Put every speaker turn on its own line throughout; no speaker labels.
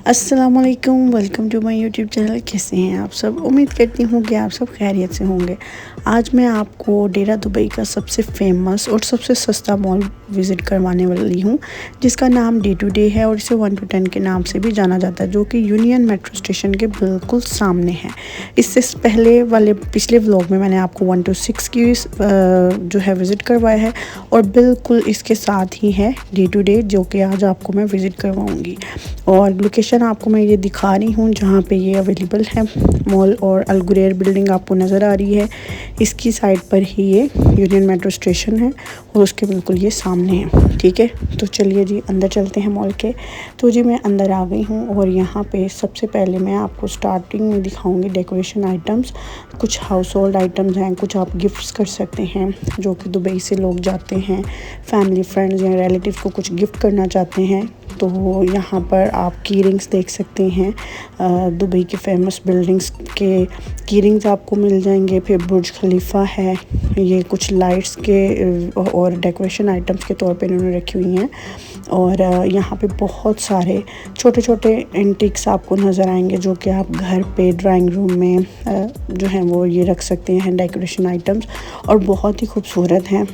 अस्सलामुअलैकुम, welcome to my YouTube channel. कैसे हैं आप सब? उम्मीद करती हूँ कि आप सब खैरियत से होंगे। आज मैं आपको डेरा दुबई का सबसे फेमस और सबसे सस्ता मॉल विज़िट करवाने वाली हूँ, जिसका नाम डे टू डे है और इसे 1 to 10 के नाम से भी जाना जाता है, जो कि यूनियन मेट्रो स्टेशन के बिल्कुल सामने है। इससे पहले वाले पिछले व्लॉग में मैंने आपको 1 to 6 की जो है विज़िट करवाया है, और बिल्कुल इसके साथ ही है डे टू डे, जो कि आज आपको मैं विज़िट करवाऊँगी। और लोकेशन आपको मैं ये दिखा रही हूँ जहाँ पे ये अवेलेबल है मॉल, और अल गुरैर बिल्डिंग आपको नज़र आ रही है। इसकी साइड पर ही ये यूनियन मेट्रो स्टेशन है और उसके बिल्कुल ये सामने है। ठीक है, तो चलिए जी अंदर चलते हैं मॉल के। तो जी मैं अंदर आ गई हूँ, और यहाँ पे सबसे पहले मैं आपको स्टार्टिंग में दिखाऊंगी डेकोरेशन आइटम्स। कुछ हाउस होल्ड आइटम्स हैं, कुछ आप गिफ्ट्स कर सकते हैं, जो कि दुबई से लोग जाते हैं, फैमिली फ्रेंड्स या रिलेटिव को कुछ गिफ्ट करना चाहते हैं। तो यहाँ पर आप की रिंग्स देख सकते हैं, दुबई के फेमस बिल्डिंग्स के की रिंग्स आपको मिल जाएंगे। फिर बुर्ज खलीफा है, ये कुछ लाइट्स के और डेकोरेशन आइटम्स के तौर पे इन्होंने रखी हुई हैं। और यहाँ पे बहुत सारे छोटे छोटे एंटिक्स आपको नज़र आएंगे, जो कि आप घर पे ड्राइंग रूम में जो है वो ये रख सकते हैं डेकोरेशन आइटम्स, और बहुत ही खूबसूरत हैं।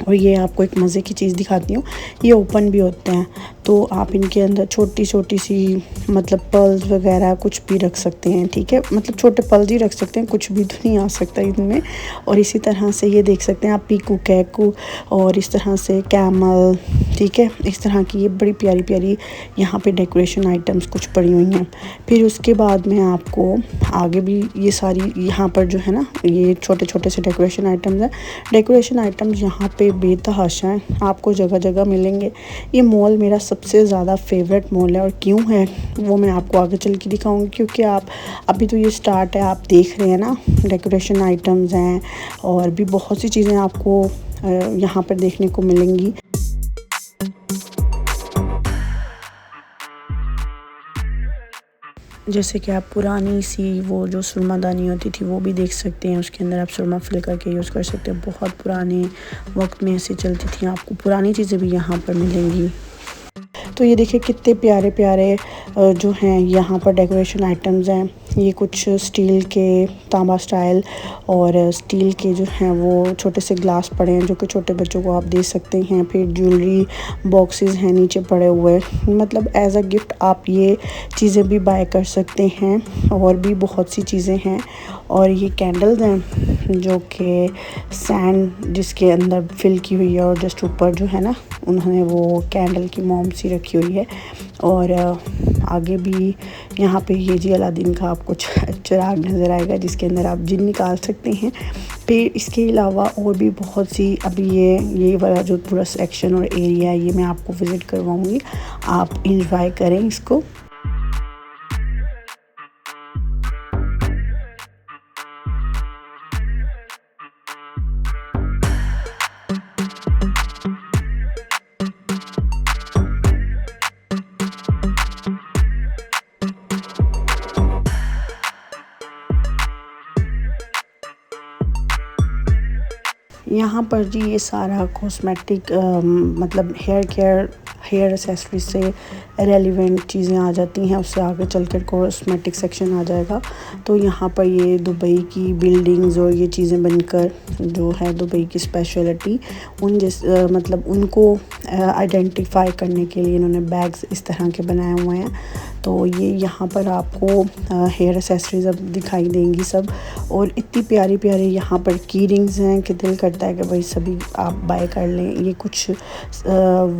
और ये आपको एक मज़े की चीज़ दिखाती हूँ, ये ओपन भी होते हैं, तो आप इनके अंदर छोटी छोटी सी मतलब पर्ल्स वगैरह कुछ भी रख सकते हैं। ठीक है, मतलब छोटे पर्ल्स ही रख सकते हैं, कुछ भी तो नहीं आ सकता इनमें। और इसी तरह से ये देख सकते हैं आप पीकू कैकू, और इस तरह से कैमल। ठीक है, इस तरह की ये बड़ी प्यारी प्यारी यहाँ पे डेकोरेशन आइटम्स कुछ पड़ी हुई हैं। फिर उसके बाद में आपको आगे भी ये सारी यहाँ पर जो है ना, ये छोटे छोटे से डेकोरेशन आइटम्स हैं। डेकोरेशन आइटम्स यहाँ पे बेतहाशा हैं, आपको जगह जगह मिलेंगे। ये मॉल मेरा सबसे ज़्यादा फेवरेट मॉल है, और क्यों है वो मैं आपको आगे चल के दिखाऊंगी, क्योंकि आप अभी तो ये स्टार्ट है, आप देख रहे हैं ना, डेकोरेशन आइटम्स हैं और भी बहुत सी चीज़ें आपको यहाँ पर देखने को मिलेंगी। जैसे कि आप पुरानी सी वो जो सुरमादानी होती थी वो भी देख सकते हैं, उसके अंदर आप सुरमा फिल करके यूज़ कर सकते हैं। बहुत पुराने वक्त में ऐसी चलती थी, आपको पुरानी चीज़ें भी यहाँ पर मिलेंगी। तो ये देखिए कितने प्यारे प्यारे जो हैं यहाँ पर डेकोरेशन आइटम्स हैं। ये कुछ स्टील के तांबा स्टाइल और स्टील के जो हैं वो छोटे से ग्लास पड़े हैं, जो कि छोटे बच्चों को आप दे सकते हैं। फिर ज्वेलरी बॉक्सेस हैं नीचे पड़े हुए, मतलब एज अ गिफ्ट आप ये चीज़ें भी बाय कर सकते हैं। और भी बहुत सी चीज़ें हैं। और ये कैंडल्स हैं, जो कि सैंड जिसके अंदर फिल की हुई है, और जस्ट ऊपर जो है ना उन्होंने वो कैंडल की मोम सी रखी हुई है। और आगे भी यहाँ पे ये जी अलादीन का आपको चिराग नज़र आएगा, जिसके अंदर आप जिन निकाल सकते हैं। फिर इसके अलावा और भी बहुत सी, अभी ये वाला जो पूरा सेक्शन और एरिया है ये मैं आपको विज़िट करवाऊँगी, आप इंजॉय करें इसको। यहाँ पर जी ये सारा कॉस्मेटिक मतलब हेयर केयर, हेयर एक्सेसरीज से रेलिवेंट चीज़ें आ जाती हैं। उससे आगे चलकर कॉस्मेटिक सेक्शन आ जाएगा। तो यहाँ पर ये दुबई की बिल्डिंग्स और ये चीज़ें बनकर जो है दुबई की स्पेशलिटी, मतलब उनको आइडेंटिफाई करने के लिए इन्होंने बैग्स इस तरह के बनाए हुए हैं। तो ये यहाँ पर आपको हेयर एक्सेसरीज अब दिखाई देंगी सब, और इतनी प्यारी प्यारी यहाँ पर की रिंग्स हैं कि दिल करता है कि भाई सभी आप बाय कर लें। ये कुछ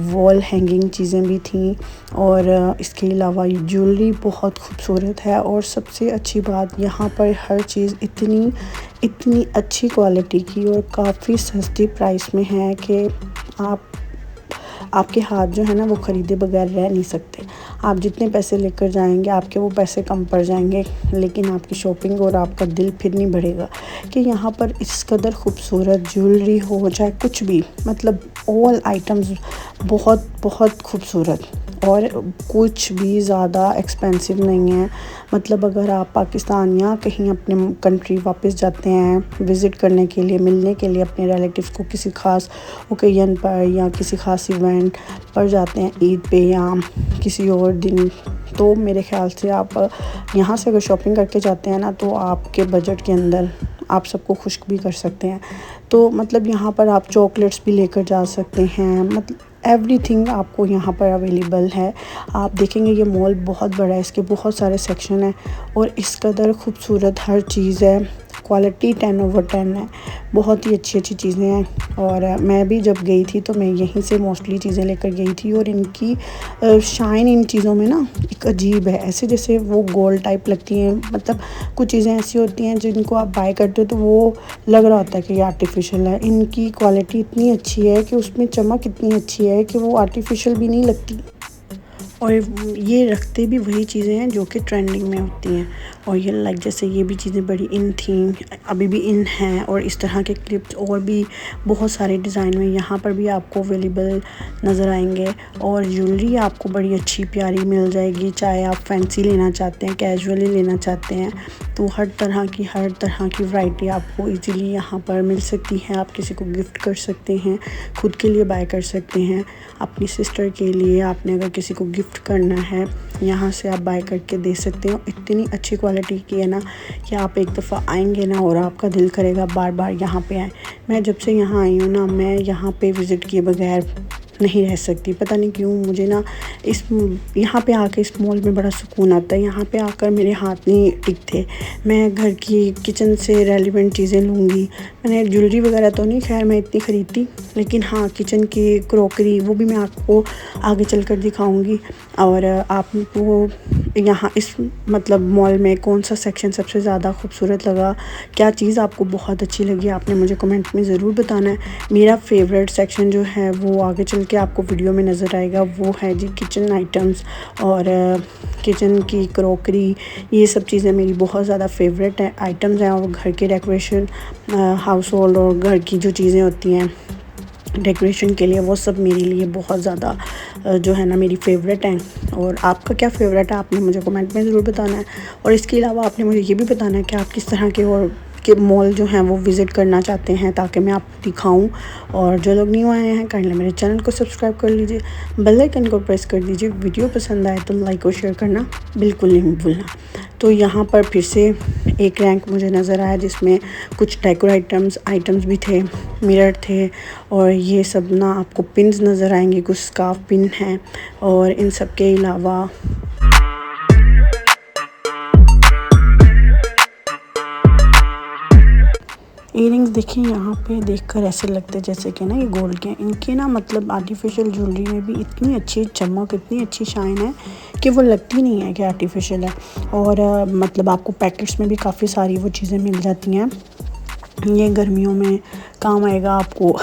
वॉल हैंगिंग चीज़ें भी थी, और इसके अलावा ये ज्वेलरी बहुत खूबसूरत है। और सबसे अच्छी बात, यहाँ पर हर चीज़ इतनी अच्छी क्वालिटी की और काफ़ी सस्ती प्राइस में है कि आपके हाथ जो है ना वो ख़रीदे बगैर रह नहीं सकते। आप जितने पैसे लेकर जाएंगे आपके वो पैसे कम पड़ जाएंगे, लेकिन आपकी शॉपिंग और आपका दिल फिर नहीं बढ़ेगा। कि यहाँ पर इस कदर खूबसूरत ज्वेलरी हो चाहे कुछ भी, मतलब ऑल आइटम्स बहुत बहुत खूबसूरत, और कुछ भी ज़्यादा एक्सपेंसिव नहीं है। मतलब अगर आप पाकिस्तान या कहीं अपने कंट्री वापस जाते हैं विज़िट करने के लिए, मिलने के लिए अपने रिलेटिव्स को किसी ख़ास ओकेजन पर या किसी ख़ास इवेंट पर जाते हैं, ईद पे या किसी और दिन तो मेरे ख़्याल से आप यहाँ से अगर शॉपिंग करके जाते हैं ना, तो आपके बजट के अंदर आप सबको खुश भी कर सकते हैं। तो मतलब यहाँ पर आप चॉकलेट्स भी लेकर जा सकते हैं, मतलब एवरीथिंग आपको यहाँ पर अवेलेबल है। आप देखेंगे ये मॉल बहुत बड़ा है, इसके बहुत सारे सेक्शन हैं और इस कदर खूबसूरत हर चीज़ है। क्वालिटी 10/10 है, बहुत ही अच्छी अच्छी चीज़ें हैं। और मैं भी जब गई थी तो मैं यहीं से मोस्टली चीज़ें लेकर गई थी। और इनकी शाइन इन चीज़ों में ना एक अजीब है, ऐसे जैसे वो गोल्ड टाइप लगती हैं। मतलब कुछ चीज़ें ऐसी होती हैं जिनको आप बाय करते हो तो वो लग रहा होता है कि ये आर्टिफिशियल है। इनकी क्वालिटी इतनी अच्छी है कि उसमें चमक इतनी अच्छी है कि वो आर्टिफिशियल भी नहीं लगती। और ये रखते भी वही चीज़ें हैं जो कि ट्रेंडिंग में होती हैं। और ये लाइक जैसे ये भी चीज़ें बड़ी इन थी, अभी भी इन हैं। और इस तरह के क्लिप्स और भी बहुत सारे डिज़ाइन में यहाँ पर भी आपको अवेलेबल नज़र आएंगे। और ज्वेलरी आपको बड़ी अच्छी प्यारी मिल जाएगी, चाहे आप फैंसी लेना चाहते हैं, कैजुअली लेना चाहते हैं, तो हर तरह की वैरायटी आपको इजीली यहाँ पर मिल सकती है। आप किसी को गिफ्ट कर सकते हैं, खुद के लिए बाय कर सकते हैं, अपनी सिस्टर के लिए आपने अगर किसी को गिफ्ट करना है, यहाँ से आप बाय करके दे सकते हो। इतनी अच्छी क्वालिटी की है ना कि आप एक दफ़ा आएंगे ना और आपका दिल करेगा बार बार यहाँ पे आएँ। मैं जब से यहाँ आई हूँ ना, मैं यहाँ पे विज़िट किए बगैर नहीं रह सकती। पता नहीं क्यों मुझे ना इस यहाँ पे आके इस मॉल में बड़ा सुकून आता है। यहाँ पे आकर मेरे हाथ नहीं टिकते। मैं घर की किचन से रेलिवेंट चीज़ें लूँगी। मैंने ज्वेलरी वगैरह तो नहीं खैर मैं इतनी ख़रीदती, लेकिन हाँ किचन की क्रॉकरी वो भी मैं आपको आगे चलकर दिखाऊंगी। और आपको यहाँ इस मतलब मॉल में कौन सा सेक्शन सबसे ज़्यादा खूबसूरत लगा, क्या चीज़ आपको बहुत अच्छी लगी, आपने मुझे कमेंट में ज़रूर बताना है। मेरा फेवरेट सेक्शन जो है वो आगे चल के आपको वीडियो में नज़र आएगा, वो है जी किचन आइटम्स और किचन की क्रॉकरी। ये सब चीज़ें मेरी बहुत ज़्यादा फेवरेट है आइटम्स हैं। और घर के डेकोरेशन, हाउस होल्ड और घर की जो चीज़ें होती हैं डेकोरेशन के लिए, वो सब मेरे लिए बहुत ज़्यादा जो है ना मेरी फ़ेवरेट हैं। और आपका क्या फ़ेवरेट है आपने मुझे कमेंट में ज़रूर बताना है। और इसके अलावा आपने मुझे ये भी बताना है कि आप किस तरह के और के मॉल जो हैं वो विज़िट करना चाहते हैं, ताकि मैं आपको दिखाऊं। और जो लोग न्यू आए हैं काइंडली मेरे चैनल को सब्सक्राइब कर लीजिए, बेल आइकन को प्रेस कर दीजिए। वीडियो पसंद आए तो लाइक और शेयर करना बिल्कुल नहीं भूलना। तो यहाँ पर फिर से एक रैंक मुझे नज़र आया जिसमें कुछ डेकोर आइटम्स भी थे, मिरर थे। और ये सब ना आपको पिन्स नज़र आएंगे, कुछ स्कार्फ पिन हैं। और इन सब के अलावा इयरिंग्स देखिए, यहाँ पे देखकर ऐसे लगते हैं जैसे कि ना ये गोल्ड के हैं। इनके ना मतलब आर्टिफिशियल ज्वेलरी में भी इतनी अच्छी चमक, इतनी अच्छी शाइन है कि वो लगती नहीं है कि आर्टिफिशियल है। और मतलब आपको पैकेट्स में भी काफ़ी सारी वो चीज़ें मिल जाती हैं। ये गर्मियों में काम आएगा आपको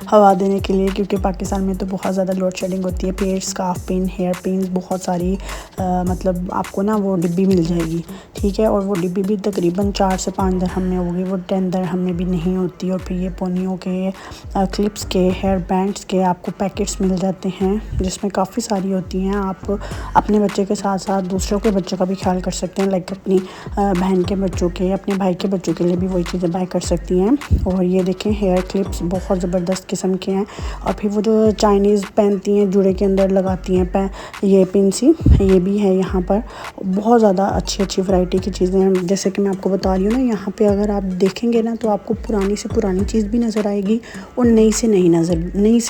हवा देने के लिए, क्योंकि पाकिस्तान में तो बहुत ज़्यादा लोड शेडिंग होती है। पेड़, स्कार्फ पिन, हेयर पिन, बहुत सारी मतलब आपको ना वो डिब्बी मिल जाएगी, ठीक है। और वो डिब्बी भी तकरीबन 4 से 5 दिरहम में होगी, वो 10 दिरहम में भी नहीं होती। और फिर ये पोनियों के, क्लिप्स के, हेयर बैंड्स के आपको पैकेट्स मिल जाते हैं जिसमें काफ़ी सारी होती हैं। आप अपने बच्चे के साथ साथ दूसरों के बच्चों का भी ख्याल कर सकते हैं, लाइक अपनी बहन के बच्चों के, अपने भाई के बच्चों के लिए भी वही चीज़ें बाय कर सकती हैं। और ये देखें हेयर क्लिप्स बहुत ज़बरदस्त किस्म के हैं। और फिर वो जो चाइनीज़ पहनती हैं, जूड़े के अंदर लगाती हैं ये पिन सी, ये भी है यहाँ पर। बहुत ज़्यादा अच्छी वैरायटी की चीज़ें हैं। जैसे कि मैं आपको बता रही हूँ ना, यहाँ पे अगर आप देखेंगे ना तो आपको पुरानी से पुरानी चीज़ भी नज़र आएगी और नई से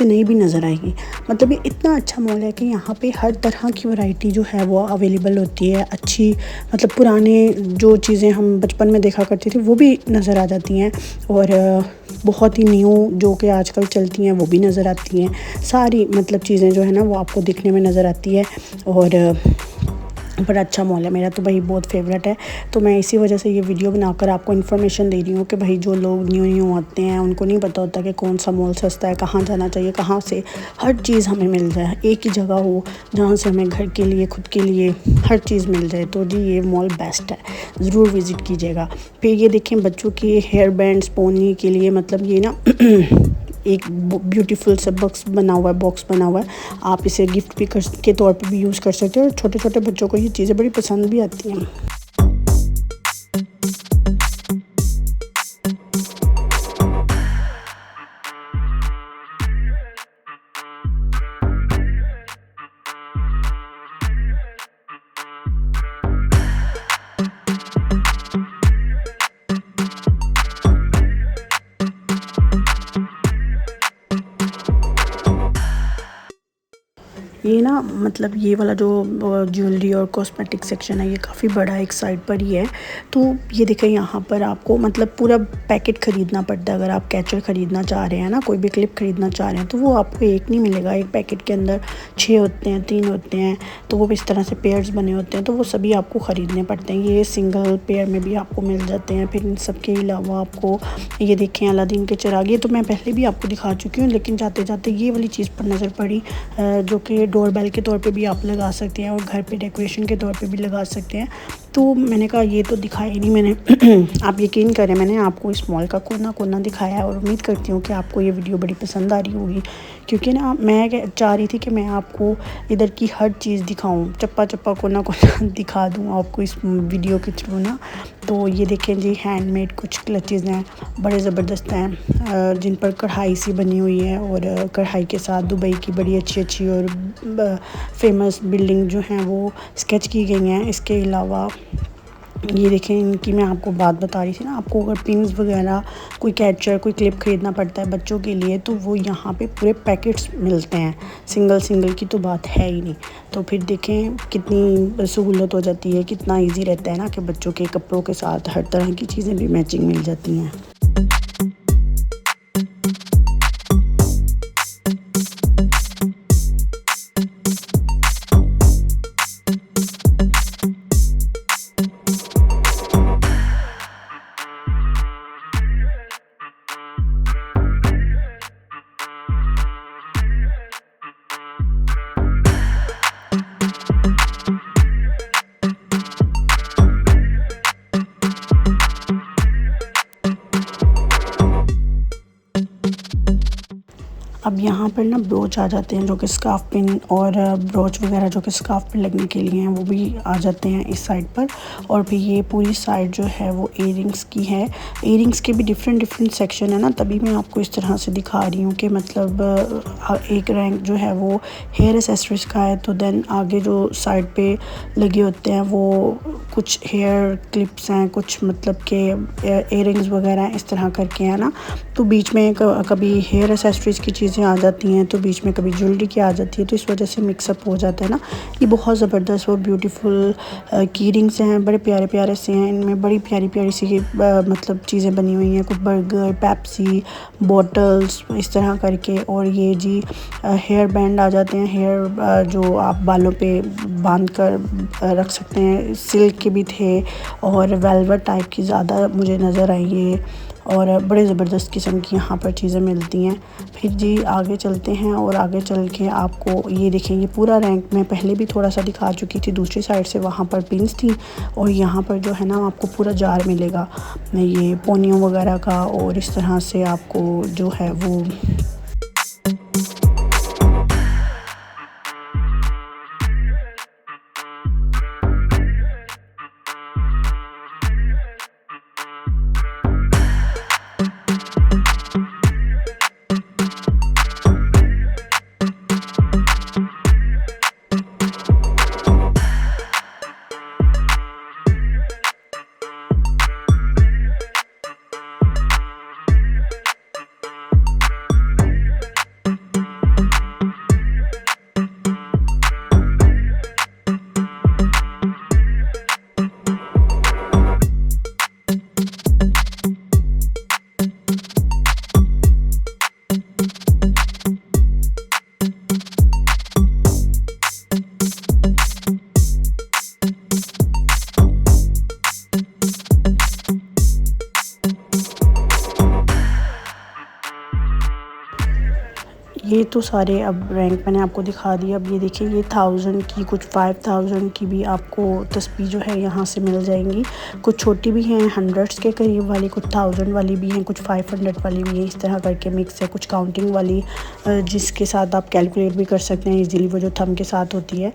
नई भी नज़र आएगी। मतलब ये इतना अच्छा मॉल है कि यहाँ पे हर तरह की वैरायटी जो है वो अवेलेबल होती है। अच्छी मतलब पुराने जो चीज़ें हम बचपन में देखा करते थे वो भी नज़र आ जाती हैं। और बहुत ही न्यू जो कि आजकल चलती हैं वो भी नज़र आती हैं। सारी मतलब चीज़ें जो है ना वो आपको दिखने में नज़र आती है। और बड़ा अच्छा मॉल है, मेरा तो भाई बहुत फेवरेट है। तो मैं इसी वजह से ये वीडियो बनाकर आपको इन्फॉर्मेशन दे रही हूँ कि भाई जो लोग न्यू आते हैं उनको नहीं पता होता कि कौन सा मॉल सस्ता है, कहाँ जाना चाहिए, कहाँ से हर चीज़ हमें मिल जाए। एक ही जगह हो जहाँ से हमें घर के लिए, खुद के लिए हर चीज़ मिल जाए। तो जी ये मॉल बेस्ट है, ज़रूर विज़िट कीजिएगा। फिर ये देखें बच्चों की हेयर बैंड्स पोनी के लिए, मतलब ये ना एक ब्यूटीफुल सा बॉक्स बना हुआ है। आप इसे गिफ्ट भी के तौर पे भी यूज़ कर सकते हो। और छोटे छोटे बच्चों को ये चीज़ें बड़ी पसंद भी आती हैं। ये ना मतलब ये वाला जो ज्वेलरी और कॉस्मेटिक सेक्शन है ये काफ़ी बड़ा एक साइड पर ही है। तो ये देखें यहाँ पर आपको मतलब पूरा पैकेट ख़रीदना पड़ता है। अगर आप कैचर ख़रीदना चाह रहे हैं ना, कोई भी क्लिप ख़रीदना चाह रहे हैं, तो वो आपको एक नहीं मिलेगा। एक पैकेट के अंदर 6 होते हैं, 3 होते हैं, तो वो इस तरह से पेयर्स बने होते हैं, तो वो सभी आपको ख़रीदने पड़ते हैं। ये सिंगल पेयर में भी आपको मिल जाते हैं। फिर इन सब के अलावा आपको ये देखें अलादीन के चिराग, ये तो मैं पहले भी आपको दिखा चुकी हूँ, लेकिन जाते जाते ये वाली चीज़ पर नज़र पड़ी जो कि डोरबेल के तौर पे भी आप लगा सकते हैं और घर पे डेकोरेशन के तौर पे भी लगा सकते हैं। तो मैंने कहा ये तो दिखाया ही नहीं मैंने। आप यकीन करें, मैंने आपको इस मॉल का कोना कोना दिखाया है और उम्मीद करती हूँ कि आपको ये वीडियो बड़ी पसंद आ रही होगी, क्योंकि ना मैं चाह रही थी कि मैं आपको इधर की हर चीज़ दिखाऊं, चप्पा चप्पा कोना कोना दिखा दूं आपको इस वीडियो के थ्रू ना। तो ये देखें जी, हैंडमेड कुछ क्लचेज़ हैं, बड़े ज़बरदस्त हैं, जिन पर कढ़ाई सी बनी हुई है और कढ़ाई के साथ दुबई की बड़ी अच्छी अच्छी और फेमस बिल्डिंग जो हैं वो स्केच की गई हैं। इसके अलावा ये देखें, इनकी मैं आपको बात बता रही थी ना, आपको अगर पिन्स वगैरह, कोई कैचर, कोई क्लिप ख़रीदना पड़ता है बच्चों के लिए, तो वो यहाँ पे पूरे पैकेट्स मिलते हैं। सिंगल सिंगल की तो बात है ही नहीं। तो फिर देखें कितनी सहूलत हो जाती है, कितना इजी रहता है ना कि बच्चों के कपड़ों के साथ हर तरह की चीज़ें भी मैचिंग मिल जाती हैं। अब यहाँ पर ना ब्रोच आ जाते हैं जो कि स्कार्फ पिन और ब्रोच वगैरह जो कि स्कार्फ पे लगने के लिए हैं, वो भी आ जाते हैं इस साइड पर। और फिर ये पूरी साइड जो है वो इयरिंग्स की है। इयरिंग्स के भी डिफरेंट सेक्शन है ना, तभी मैं आपको इस तरह से दिखा रही हूँ कि मतलब एक रैंक जो है वो हेयर एसेसरीज का है, तो देन आगे जो साइड पे लगे होते हैं वो कुछ हेयर क्लिप्स हैं, कुछ मतलब के इयरिंग्स वगैरह इस तरह करके है ना। तो बीच में कभी हेयर एसेसरीज़ की चीज़ें आ जाती हैं, तो बीच में कभी ज्वेलरी की आ जाती है, तो इस वजह से मिक्सअप हो जाता है ना। ये बहुत ज़बरदस्त और ब्यूटीफुल की रिंग्स हैं, बड़े प्यारे प्यारे से हैं। इनमें बड़ी प्यारी प्यारी सी मतलब चीज़ें बनी हुई हैं, कुछ बर्गर, पेप्सी, बॉटल्स इस तरह करके। और ये जी हेयर बैंड आ जाते हैं, हेयर जो आप बालों पे बांध कर रख सकते हैं। सिल्क के भी थे और वेलवेट टाइप की ज़्यादा मुझे नज़र आई ये, और बड़े ज़बरदस्त किस्म की यहाँ पर चीज़ें मिलती हैं। फिर जी आगे चलते हैं और आगे चल के आपको ये देखेंगे पूरा रैंक में पहले भी थोड़ा सा दिखा चुकी थी दूसरी साइड से, वहाँ पर पिन्स थी और यहाँ पर जो है ना आपको पूरा जार मिलेगा ये पोनियों वगैरह का, और इस तरह से आपको जो है वो ये तो सारे अब रैंक मैंने आपको दिखा दिया। अब ये देखिए, ये 1000 की, कुछ 5000 की भी आपको तस्बीह जो है यहाँ से मिल जाएंगी। कुछ छोटी भी हैं, 100s के करीब वाली, कुछ 1000 वाली भी हैं, कुछ 500 वाली भी हैं। इस तरह करके मिक्स है। कुछ काउंटिंग वाली जिसके साथ आप कैलकुलेट भी कर सकते हैं इजीली, वो जो थंब के साथ होती है,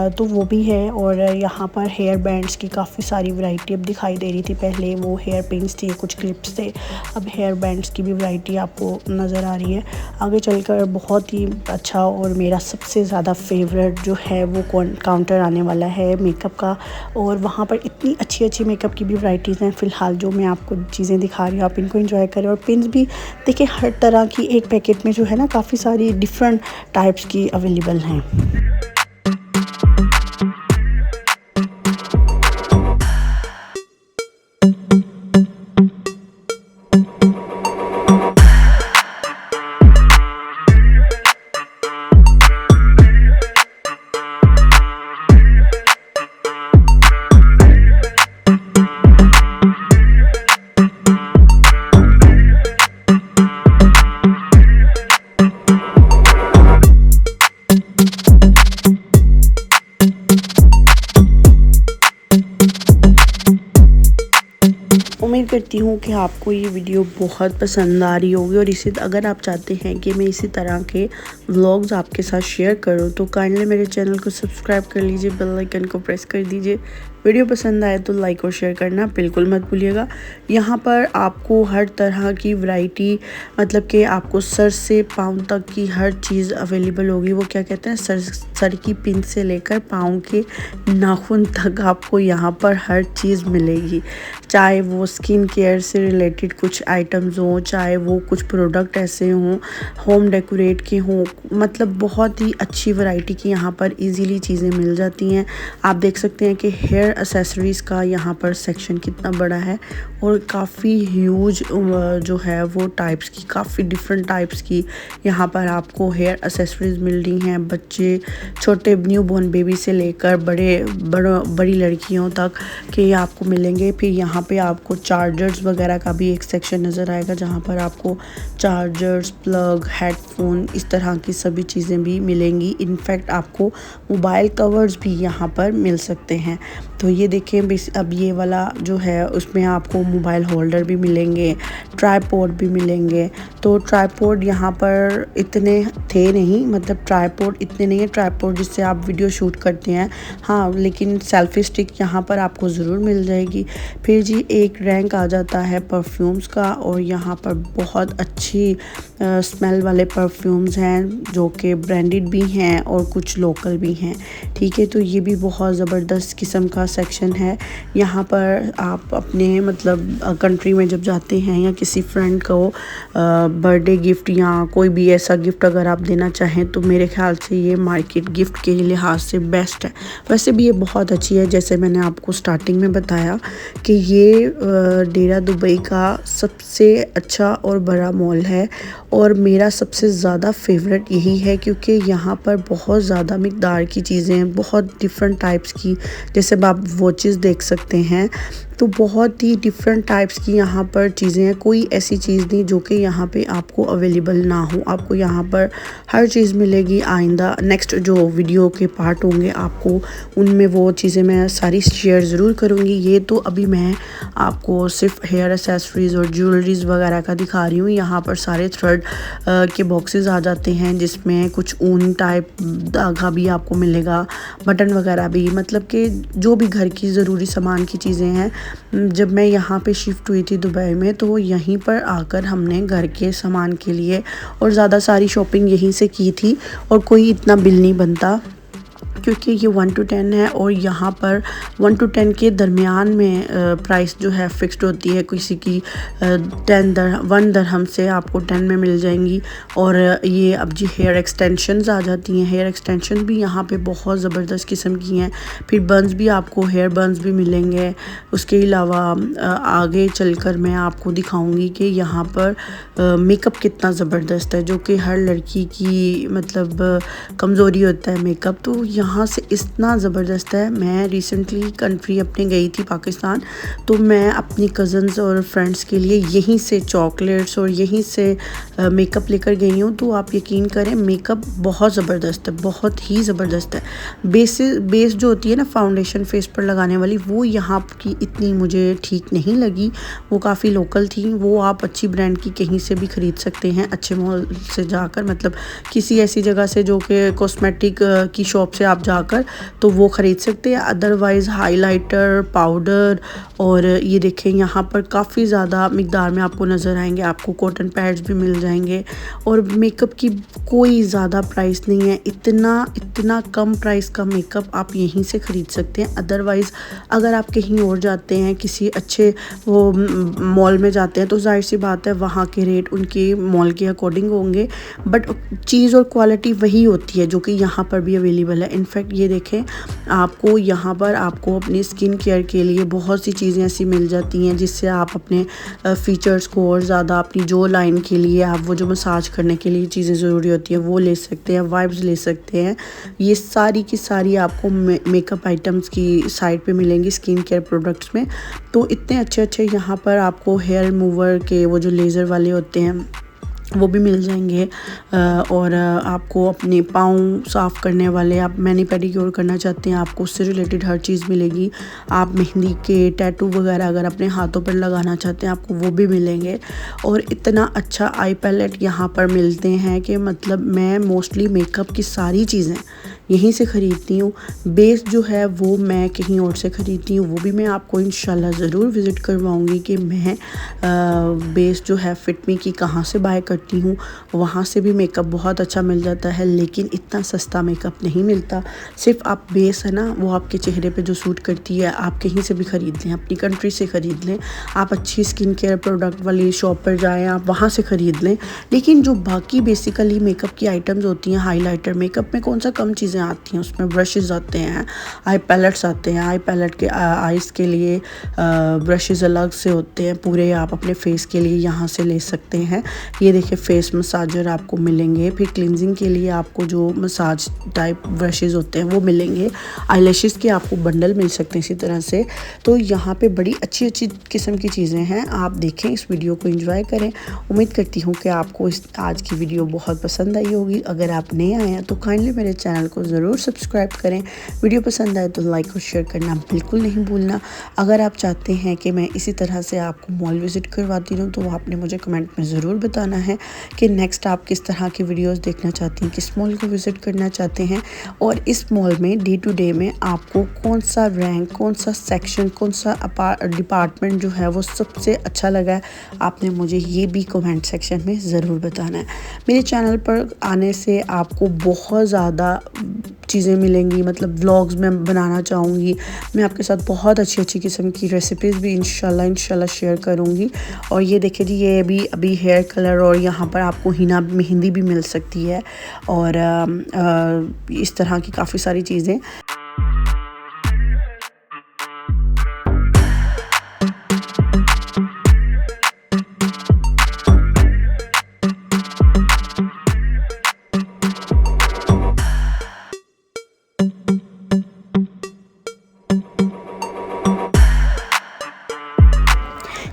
तो वो भी है। और यहाँ पर हेयर बैंड्स की काफ़ी सारी वैरायटी अब दिखाई दे रही थी। पहले वो हेयर पिन्स थी, कुछ क्लिप्स थे, अब हेयर बैंड्स की भी वैरायटी आपको नज़र आ रही है। आगे चलकर बहुत ही अच्छा और मेरा सबसे ज़्यादा फेवरेट जो है वो काउंटर आने वाला है मेकअप का, और वहाँ पर इतनी अच्छी अच्छी मेकअप की भी वैरायटीज़ हैं। फ़िलहाल जो मैं आपको चीज़ें दिखा रही हूँ आप इनको एंजॉय करें। और पिन्स भी देखिए, हर तरह की एक पैकेट में जो है ना काफ़ी सारी डिफरेंट टाइप्स की अवेलेबल हैं। करती हूँ कि आपको ये वीडियो बहुत पसंद आ रही होगी और अगर आप चाहते हैं कि मैं इसी तरह के व्लॉग्स आपके साथ शेयर करूँ तो काइंडली मेरे चैनल को सब्सक्राइब कर लीजिए, बेल आइकन को प्रेस कर दीजिए। वीडियो पसंद आए तो लाइक और शेयर करना बिल्कुल मत भूलिएगा। यहाँ पर आपको हर तरह की वैरायटी, मतलब कि आपको सर से पाँव तक की हर चीज़ अवेलेबल होगी। वो क्या कहते हैं, सर की पिन से लेकर पाँव के नाखून तक आपको यहाँ पर हर चीज़ मिलेगी। चाहे वो स्किन केयर से रिलेटेड कुछ आइटम्स हों, चाहे वो कुछ प्रोडक्ट ऐसे हों, होम डेकोरेट के हों, मतलब बहुत ही अच्छी वैरायटी की यहाँ पर इजीली चीज़ें मिल जाती हैं। आप देख सकते हैं कि हेयर एसेसरीज़ का यहाँ पर सेक्शन कितना बड़ा है और काफ़ी ह्यूज जो है वो टाइप्स की, काफ़ी डिफरेंट टाइप्स की यहाँ पर आपको हेयर एसेसरीज़ मिल रही हैं। बच्चे, छोटे न्यूबॉर्न बेबी से लेकर बड़ी लड़कियों तक के आपको मिलेंगे। फिर यहाँ पे आपको चार्जर्स वगैरह का भी एक सेक्शन नज़र आएगा जहाँ पर आपको चार्जर्स, प्लग, हेडफोन, इस तरह की सभी चीज़ें भी मिलेंगी। इनफैक्ट आपको मोबाइल कवर्स भी यहाँ पर मिल सकते हैं। तो ये देखें, अब ये वाला जो है उसमें आपको मोबाइल होल्डर भी मिलेंगे, ट्राइपॉड भी मिलेंगे। तो ट्राइपॉड यहाँ पर इतने थे नहीं, मतलब ट्राइपॉड इतने नहीं है, ट्राइपॉड जिससे आप वीडियो शूट करते हैं हाँ, लेकिन सेल्फी स्टिक यहाँ पर आपको ज़रूर मिल जाएगी। फिर जी एक रैंक आ जाता है परफ्यूम्स का और यहाँ पर बहुत अच्छी स्मेल वाले परफ्यूम्स हैं जो कि ब्रांडेड भी हैं और कुछ लोकल भी हैं। ठीक है, तो ये भी बहुत ज़बरदस्त किस्म का सेक्शन है। यहाँ पर आप अपने मतलब कंट्री में जब जाते हैं या किसी फ्रेंड को बर्थडे गिफ्ट या कोई भी ऐसा गिफ्ट अगर आप देना चाहें तो मेरे ख्याल से ये मार्केट गिफ्ट के लिहाज से बेस्ट है। वैसे भी ये बहुत अच्छी है, जैसे मैंने आपको स्टार्टिंग में बताया कि ये डेरा दुबई का सबसे अच्छा और बड़ा मॉल है और मेरा सबसे ज़्यादा फेवरेट यही है क्योंकि यहाँ पर बहुत ज़्यादा मिक़दार की चीज़ें हैं, बहुत डिफरेंट टाइप्स की। जैसे आप वॉचेस देख सकते हैं तो बहुत ही डिफरेंट टाइप्स की यहाँ पर चीज़ें हैं। कोई ऐसी चीज़ नहीं जो कि यहाँ पे आपको अवेलेबल ना हो, आपको यहाँ पर हर चीज़ मिलेगी। आइंदा नेक्स्ट जो वीडियो के पार्ट होंगे आपको उनमें वो चीज़ें मैं सारी शेयर ज़रूर करूँगी। ये तो अभी मैं आपको सिर्फ हेयर एसेसरीज़ और ज्वेलरीज़ वगैरह का दिखा रही हूँ। यहाँ पर सारे थ्रेड के बॉक्सेस आ जाते हैं जिसमें कुछ ऊन टाइप धागा भी आपको मिलेगा, बटन वगैरह भी, मतलब कि जो भी घर की ज़रूरी सामान की चीज़ें हैं। जब मैं यहाँ पे शिफ्ट हुई थी दुबई में तो यहीं पर आकर हमने घर के सामान के लिए और ज़्यादा सारी शॉपिंग यहीं से की थी और कोई इतना बिल नहीं बनता क्योंकि ये 1 to 10 है और यहाँ पर 1 to 10 के दरमियान में प्राइस जो है फ़िक्स्ड होती है। किसी की 1 दरहम से आपको 10 में मिल जाएंगी। और ये अब जी हेयर एक्सटेंशंस आ जाती हैं। हेयर एक्सटेंशन भी यहाँ पे बहुत ज़बरदस्त किस्म की हैं। फिर बंस भी, आपको हेयर बंस भी मिलेंगे। उसके अलावा आगे चलकर मैं आपको दिखाऊंगी कि यहाँ पर मेकअप कितना ज़बरदस्त है, जो कि हर लड़की की मतलब कमज़ोरी होता है मेकअप। तो यहाँ से इतना ज़बरदस्त है। मैं रिसेंटली कंट्री अपने गई थी पाकिस्तान, तो मैं अपनी कज़न्स और फ्रेंड्स के लिए यहीं से चॉकलेट्स और यहीं से मेकअप लेकर गई हूँ। तो आप यकीन करें मेकअप बहुत ज़बरदस्त है, बहुत ही ज़बरदस्त है। बेस जो होती है ना फाउंडेशन फेस पर लगाने वाली, वो यहाँ की इतनी मुझे ठीक नहीं लगी। वो काफ़ी लोकल थी। वो आप अच्छी ब्रांड की कहीं से भी ख़रीद सकते हैं, अच्छे मॉल से जाकर, मतलब किसी ऐसी जगह से जो कि कॉस्मेटिक की शॉप से आप जाकर तो वो ख़रीद सकते हैं। अदरवाइज़ हाइलाइटर, पाउडर और ये देखें यहाँ पर काफ़ी ज़्यादा मिक़दार में आपको नज़र आएंगे। आपको कॉटन पैड्स भी मिल जाएंगे और मेकअप की कोई ज़्यादा प्राइस नहीं है। इतना कम प्राइस का मेकअप आप यहीं से ख़रीद सकते हैं। अदरवाइज़ अगर आप कहीं और जाते हैं, किसी अच्छे वो मॉल में जाते हैं, तो जाहिर सी बात है वहाँ के रेट उनके मॉल के अकॉर्डिंग होंगे, बट चीज़ और क्वालिटी वही होती है जो कि यहाँ पर भी अवेलेबल है। इनफैक्ट ये देखें, आपको यहाँ पर आपको अपनी स्किन केयर के लिए बहुत सी चीज़ें ऐसी मिल जाती हैं जिससे आप अपने फीचर्स को और ज़्यादा, अपनी जो लाइन के लिए आप वो जो मसाज करने के लिए चीज़ें ज़रूरी होती हैं वो ले सकते हैं, वाइब्स ले सकते हैं। ये सारी की सारी आपको मेकअप आइटम्स की साइड पे मिलेंगी स्किन केयर प्रोडक्ट्स में। तो इतने अच्छे यहाँ पर आपको हेयर रिमूवर के वो जो लेज़र वाले होते हैं वो भी मिल जाएंगे। और आपको अपने पाँव साफ़ करने वाले, आप मैनी पेडिक्योर करना चाहते हैं, आपको उससे रिलेटेड हर चीज़ मिलेगी। आप मेहंदी के टैटू वगैरह अगर अपने हाथों पर लगाना चाहते हैं, आपको वो भी मिलेंगे। और इतना अच्छा आई पैलेट यहाँ पर मिलते हैं कि मतलब मैं मोस्टली मेकअप की सारी चीज़ें यहीं से ख़रीदती हूँ। बेस जो है वो मैं कहीं और से ख़रीदती हूँ, वो भी मैं आपको इंशाल्लाह ज़रूर विज़िट करवाऊँगी कि मैं बेस जो है फिटमी की कहाँ से बाय करती हूँ। वहाँ से भी मेकअप बहुत अच्छा मिल जाता है, लेकिन इतना सस्ता मेकअप नहीं मिलता। सिर्फ आप बेस है ना, वो आपके चेहरे पे जो सूट करती है, आप कहीं से भी ख़रीद लें, अपनी कंट्री से ख़रीद लें। आप अच्छी स्किन केयर प्रोडक्ट वाली शॉप पर जाएँ, आप वहाँ से ख़रीद लें। लेकिन जो बाकी बेसिकली मेकअप की आइटम्स होती हैं, हाइलाइटर मेकअप में कौन सा कम चीज़ें आती हैं, उसमें ब्रशेज़ आते हैं, आई पैलेट्स आते हैं। आई पैलेट के आइज़ के लिए ब्रशेज़ अलग से होते हैं, पूरे आप अपने फेस के लिए यहाँ से ले सकते हैं। ये देखिए फेस मसाजर आपको मिलेंगे। फिर क्लिनजिंग के लिए आपको जो मसाज टाइप ब्रशेज़ होते हैं वो मिलेंगे। आईलैशेज़ के आपको बंडल मिल सकते हैं इसी तरह से। तो यहाँ पे बड़ी अच्छी अच्छी किस्म की चीज़ें हैं। आप देखें, इस वीडियो को एंजॉय करें। उम्मीद करती हूँ कि आपको इस आज की वीडियो बहुत पसंद आई होगी। अगर आप नए आए हैं तो काइंडली मेरे चैनल को ज़रूर सब्सक्राइब करें। वीडियो पसंद आए तो लाइक और शेयर करना बिल्कुल नहीं भूलना। अगर आप चाहते हैं कि मैं इसी तरह से आपको मॉल विज़िट करवाती रहूँ तो आपने मुझे कमेंट में ज़रूर बताना है कि नेक्स्ट आप किस तरह की वीडियोस देखना चाहती हैं, किस मॉल को विज़िट करना चाहते हैं। और इस मॉल में डे टू डे में आपको कौन सा रैंक, कौन सा सेक्शन, कौन सा डिपार्टमेंट जो है वो सबसे अच्छा लगा है, आपने मुझे ये भी कमेंट सेक्शन में ज़रूर बताना है। मेरे चैनल पर आने से आपको बहुत ज़्यादा चीज़ें मिलेंगी, मतलब व्लॉग्स मैं बनाना चाहूँगी। मैं आपके साथ बहुत अच्छी अच्छी किस्म की रेसिपीज़ भी इंशाल्लाह शेयर करूँगी। और ये देखिए जी, ये भी अभी हेयर कलर और यहाँ पर आपको हिना मेहंदी भी मिल सकती है और इस तरह की काफ़ी सारी चीज़ें।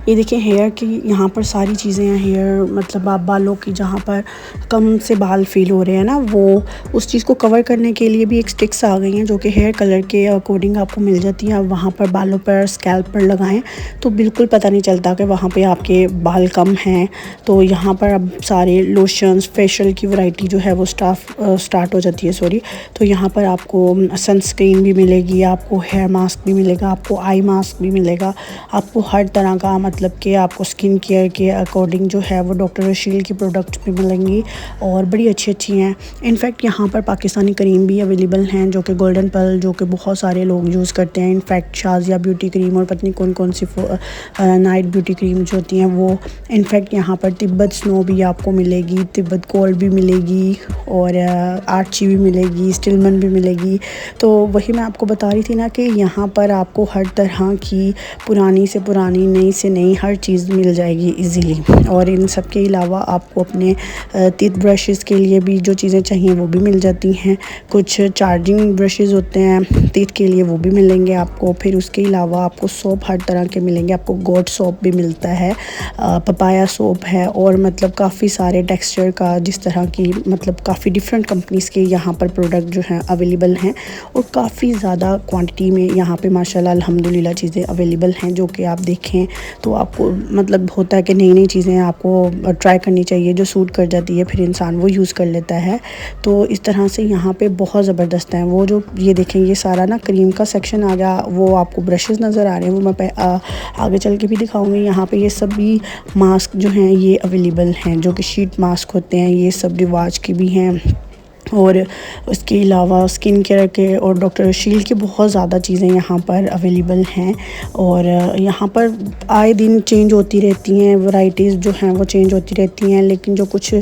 ये देखिए हेयर की यहाँ पर सारी चीज़ें हैं। हेयर मतलब आप बालों की जहाँ पर कम से बाल फील हो रहे हैं ना, वो उस चीज़ को कवर करने के लिए भी एक स्टिक्स आ गई हैं जो कि हेयर कलर के अकॉर्डिंग आपको मिल जाती हैं। आप वहाँ पर बालों पर, स्कैल्प पर लगाएं तो बिल्कुल पता नहीं चलता कि वहाँ पे आपके बाल कम हैं। तो यहाँ पर अब सारे लोशंस, फेशियल की वैरायटी जो है वो स्टार्ट हो जाती है। तो यहाँ पर आपको सनस्क्रीन भी मिलेगी, आपको हेयर मास्क भी मिलेगा, आपको आई मास्क भी मिलेगा, आपको हर तरह का मतलब कि आपको स्किन केयर के अकॉर्डिंग जो है वो डॉक्टर रशील की प्रोडक्ट्स भी मिलेंगी और बड़ी अच्छी अच्छी हैं। इनफैक्ट यहाँ पर पाकिस्तानी क्रीम भी अवेलेबल हैं जो कि गोल्डन पल, जो कि बहुत सारे लोग यूज़ करते हैं। इनफैक्ट शाजिया ब्यूटी क्रीम और पत्नी कौन सी नाइट ब्यूटी क्रीम जो होती हैं वो। इनफैक्ट यहाँ पर तिब्बत स्नो भी आपको मिलेगी, तिब्बत गोल्ड भी मिलेगी और आर्ची भी मिलेगी, स्टिलमन भी मिलेगी। तो वही मैं आपको बता रही थी ना कि यहाँ पर आपको हर तरह की पुरानी से पुरानी, नई से नई हर चीज़ मिल जाएगी इजीली। और इन सब के अलावा आपको अपने टीथ ब्रशेज़ के लिए भी जो चीज़ें चाहिए वो भी मिल जाती हैं। कुछ चार्जिंग ब्रशेज़ होते हैं टीथ के लिए, वो भी मिलेंगे आपको। फिर उसके अलावा आपको सोप हर तरह के मिलेंगे। आपको गोट सोप भी मिलता है, पपाया सोप है और मतलब काफ़ी सारे टेक्सचर का, जिस तरह की मतलब काफ़ी डिफरेंट कंपनीज़ के यहाँ पर प्रोडक्ट जो हैं अवेलेबल हैं और काफ़ी ज़्यादा क्वांटिटी में यहाँ पे माशाल्लाह अल्हम्दुलिल्लाह चीज़ें अवेलेबल हैं। जो कि आप देखें तो आपको मतलब होता है कि नई नई चीज़ें आपको ट्राई करनी चाहिए, जो सूट कर जाती है फिर इंसान वो यूज़ कर लेता है। तो इस तरह से यहाँ पे बहुत ज़बरदस्त हैं। वो जो ये देखें, ये सारा ना क्रीम का सेक्शन आ गया, वो आपको ब्रशेज़ नज़र आ रहे हैं, वो मैं आगे चल के भी दिखाऊंगी। यहाँ पे ये सभी मास्क जो हैं ये अवेलेबल हैं, जो कि शीट मास्क होते हैं, ये सब रिवाज के भी हैं। और उसके अलावा स्किन केयर के और डॉक्टर रशील की बहुत ज़्यादा चीज़ें यहाँ पर अवेलेबल हैं। और यहाँ पर आए दिन चेंज होती रहती हैं, वैरायटीज़ जो हैं वो चेंज होती रहती हैं। लेकिन जो कुछ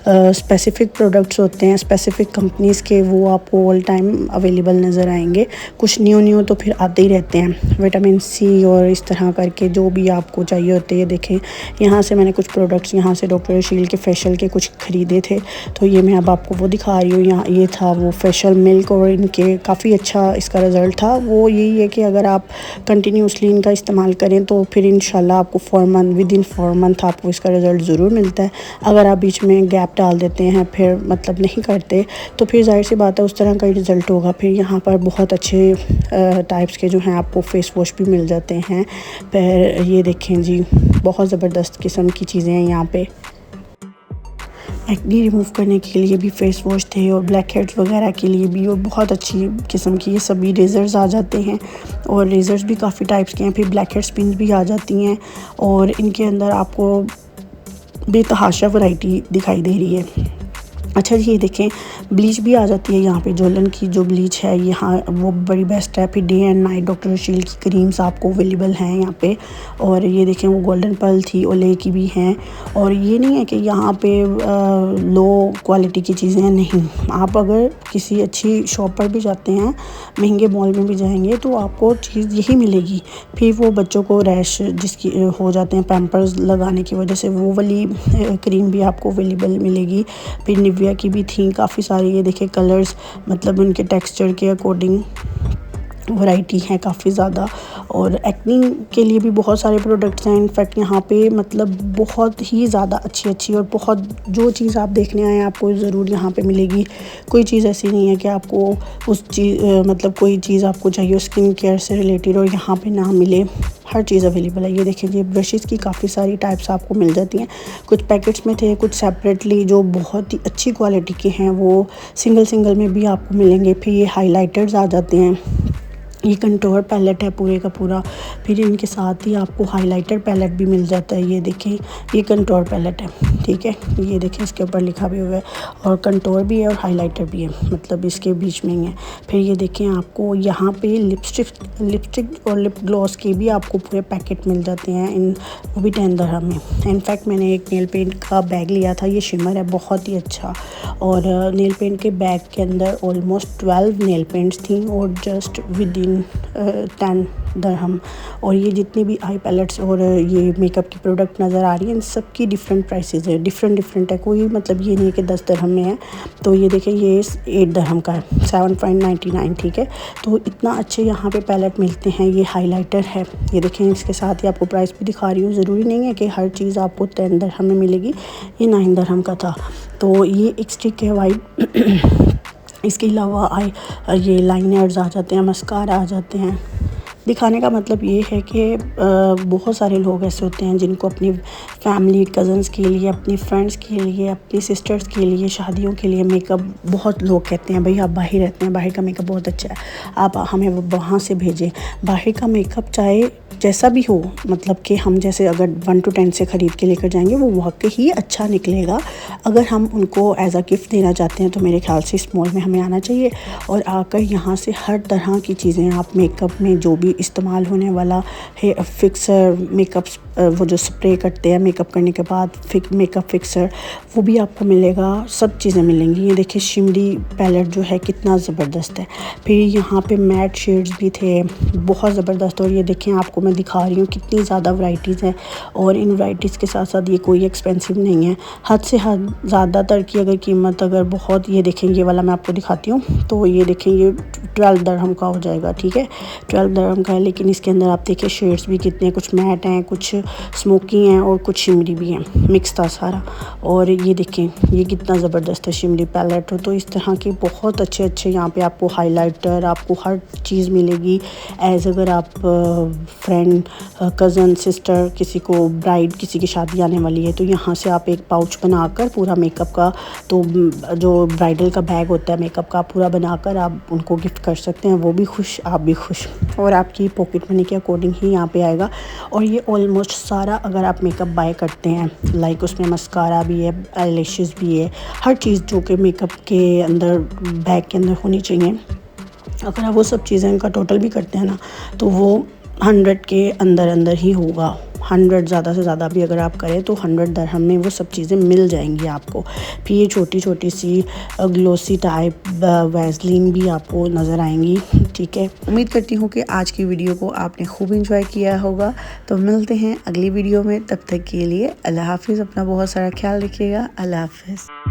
स्पेसिफ़िक प्रोडक्ट्स होते हैं स्पेसिफ़िक कंपनीज़ के, वो आपको ऑल टाइम अवेलेबल नज़र आएंगे। कुछ न्यू तो फिर आते ही रहते हैं, विटामिन सी और इस तरह करके जो भी आपको चाहिए होते हैं। देखें, यहाँ से मैंने कुछ प्रोडक्ट्स यहाँ से डॉक्टर रशील के फेशियल के कुछ ख़रीदे थे, तो ये मैं अब आपको वो दिखा रही हूँ। यहाँ ये था वो फेशियल मिल्क, और इनके काफ़ी अच्छा इसका रिज़ल्ट था। वो यही है कि अगर आप कंटिन्यूसली इनका इस्तेमाल करें तो फिर इंशाल्लाह आपको 4 मंथ विदिन 4 मंथ आपको इसका रिज़ल्ट ज़रूर मिलता है। अगर आप बीच में गैप डाल देते हैं, फिर मतलब नहीं करते, तो फिर जाहिर सी बात है उस तरह का ही रिज़ल्ट होगा। फिर यहाँ पर बहुत अच्छे टाइप्स के जो हैं आपको फेस वॉश भी मिल जाते हैं। फिर ये देखें जी, बहुत ज़बरदस्त किस्म की चीज़ें हैं यहाँ पे। एक्ने रिमूव करने के लिए भी फेस वॉश थे, और ब्लैक हेड्स वगैरह के लिए भी, और बहुत अच्छी किस्म की ये सभी रेज़र्स आ जाते हैं। और रेज़र्स भी काफ़ी टाइप्स के हैं। फिर ब्लैक हेड पिन्स भी आ जाती हैं, और इनके अंदर आपको बेतहाशा वैरायटी दिखाई दे रही है। अच्छा जी, ये देखें ब्लीच भी आ जाती है यहाँ पे। जोलन की जो ब्लीच है यहाँ वो बड़ी बेस्ट है। फिर day and night doctor shield की क्रीम्स आपको अवेलेबल हैं यहाँ पे। और ये देखें वो गोल्डन पर्ल थी, ओले की भी हैं। और ये नहीं है कि यहाँ पे लो क्वालिटी की चीज़ें नहीं। आप अगर किसी अच्छी शॉप पर भी जाते हैं, महंगे मॉल में भी जाएंगे, तो आपको चीज़ यही मिलेगी। फिर वो बच्चों को रैश जिसकी हो जाते हैं पैम्पर्स लगाने की वजह से, वो वाली क्रीम भी आपको अवेलेबल मिलेगी। फिर निविया की भी थी काफ़ी सारी। ये देखिए कलर्स, मतलब उनके टेक्सचर के अकॉर्डिंग वैरायटी है काफ़ी ज़्यादा। और एक्ने के लिए भी बहुत सारे प्रोडक्ट्स हैं। इनफैक्ट यहाँ पे मतलब बहुत ही ज़्यादा अच्छी और बहुत जो चीज़ आप देखने आए आपको ज़रूर यहाँ पे मिलेगी। कोई चीज़ ऐसी नहीं है कि आपको उस चीज़ मतलब कोई चीज़ आपको चाहिए स्किन केयर से रिलेटेड और यहाँ पे ना मिले। हर चीज़ अवेलेबल है। ये देखिए ये ब्रशेज़ की काफ़ी सारी टाइप्स आपको मिल जाती हैं। कुछ पैकेट्स में थे, कुछ सेपरेटली जो बहुत ही अच्छी क्वालिटी के हैं वो सिंगल में भी आपको मिलेंगे। फिर ये हाइलाइटर्स आ जाते हैं। ये कंटूर पैलेट है पूरे का पूरा। फिर इनके साथ ही आपको हाइलाइटर पैलेट भी मिल जाता है। ये देखें ये कंटूर पैलेट है, ठीक है। ये देखें इसके ऊपर लिखा भी हुआ है, और कंटूर भी है और हाइलाइटर भी है, मतलब इसके बीच में ही है। फिर ये देखें आपको यहाँ पे लिपस्टिक और लिप ग्लॉस के भी आपको पूरे पैकेट मिल जाते हैं, वो भी 10 दिरहम में। इनफैक्ट मैंने एक नेल पेंट का बैग लिया था, ये शिमर है, बहुत ही अच्छा। और नेल पेंट के बैग के अंदर ऑलमोस्ट 12 नेल पेंट्स थी, और जस्ट विद इन 10 दिरहम। और ये जितनी भी आई पैलेट्स और ये मेकअप की प्रोडक्ट नज़र आ रही हैं, इन सब की डिफरेंट प्राइसेस है, डिफरेंट है। कोई मतलब ये नहीं है कि 10 दिरहम में है। तो ये देखें ये 8 दिरहम का है, 7.99, ठीक है। तो इतना अच्छे यहाँ पे पैलेट मिलते हैं। ये हाइलाइटर है, ये देखें इसके साथ ही आपको प्राइस भी दिखा रही हूँ। ज़रूरी नहीं है कि हर चीज़ आपको 10 दिरहम में मिलेगी, ये 9 दिरहम का था। तो ये एक स्टिक है वाइट। इसके अलावा ये लाइनर्स आ जाते हैं, मस्कारा आ जाते हैं। दिखाने का मतलब ये है कि बहुत सारे लोग ऐसे होते हैं जिनको अपनी फैमिली कज़न्स के लिए, अपनी फ्रेंड्स के लिए, अपनी सिस्टर्स के लिए, शादियों के लिए मेकअप, बहुत लोग कहते हैं भाई आप बाहर रहते हैं, बाहर का मेकअप बहुत अच्छा है, आप हमें वहाँ से भेजें। बाहर का मेकअप चाहे जैसा भी हो, मतलब कि हम जैसे अगर 1 to 10 से ख़रीद के लेकर जाएंगे वो वाकई ही अच्छा निकलेगा। अगर हम उनको एज अ गिफ्ट देना चाहते हैं तो मेरे ख्याल से इस मॉल में हमें आना चाहिए और आकर यहाँ से हर तरह की चीज़ें, आप मेकअप में जो भी इस्तेमाल होने वाला है फिक्सर, मेकअप वो जो स्प्रे करते हैं मेकअप करने के बाद, मेकअप फिक्सर, वो भी आपको मिलेगा, सब चीज़ें मिलेंगी। ये देखिए शिमरी पैलेट जो है कितना ज़बरदस्त है। फिर यहाँ पे मैट शेड्स भी थे, बहुत ज़बरदस्त। और ये देखें आपको मैं दिखा रही हूँ कितनी ज़्यादा वैरायटीज़ हैं, और इन वैरायटीज़ के साथ साथ ये कोई एक्सपेंसिव नहीं है। हद से हद ज़्यादातर की अगर कीमत अगर बहुत, ये देखें ये वाला मैं आपको दिखाती हूँ, तो ये देखें ये 12 दिरहम का हो जाएगा, ठीक है, 12 दिरहम का है। लेकिन इसके अंदर आप देखिए शेड्स भी कितने, कुछ मैट हैं, कुछ स्मोकी हैं और कुछ शिमरी भी हैं, मिक्स था सारा। और ये देखें ये कितना ज़बरदस्त है शिमरी पैलेट। तो इस तरह के बहुत अच्छे यहाँ पे आपको हाइलाइटर, आपको हर चीज़ मिलेगी। एज अगर आप फ्रेंड, कज़न, सिस्टर, किसी को ब्राइड, किसी की शादी आने वाली है, तो यहाँ से आप एक पाउच बनाकर पूरा मेकअप का, तो जो ब्राइडल का बैग होता है मेकअप का, पूरा बनाकर आप उनको गिफ्ट कर सकते हैं, वो भी खुश, आप भी खुश, और आपकी पॉकेट मनी के अकॉर्डिंग ही यहाँ पे आएगा। और ये ऑलमोस्ट सारा अगर आप मेकअप बाय करते हैं, लाइक उसमें मस्कारा भी है, आईलैशेस भी है, हर चीज़ जो कि मेकअप के अंदर बैग के अंदर होनी चाहिए, अगर आप वो सब चीज़ें इनका टोटल भी करते हैं ना, तो वो 100 के अंदर ही होगा। 100 ज़्यादा से ज़्यादा भी अगर आप करें तो 100 दिरहम में वो सब चीज़ें मिल जाएंगी आपको। फिर ये छोटी सी ग्लोसी टाइप वैसलीन भी आपको नज़र आएंगी, ठीक है। उम्मीद करती हूँ कि आज की वीडियो को आपने खूब इंजॉय किया होगा। तो मिलते हैं अगली वीडियो में, तब तक के लिए अल्लाह हाफिज़। अपना बहुत सारा ख्याल रखिएगा। अल्लाह हाफिज़।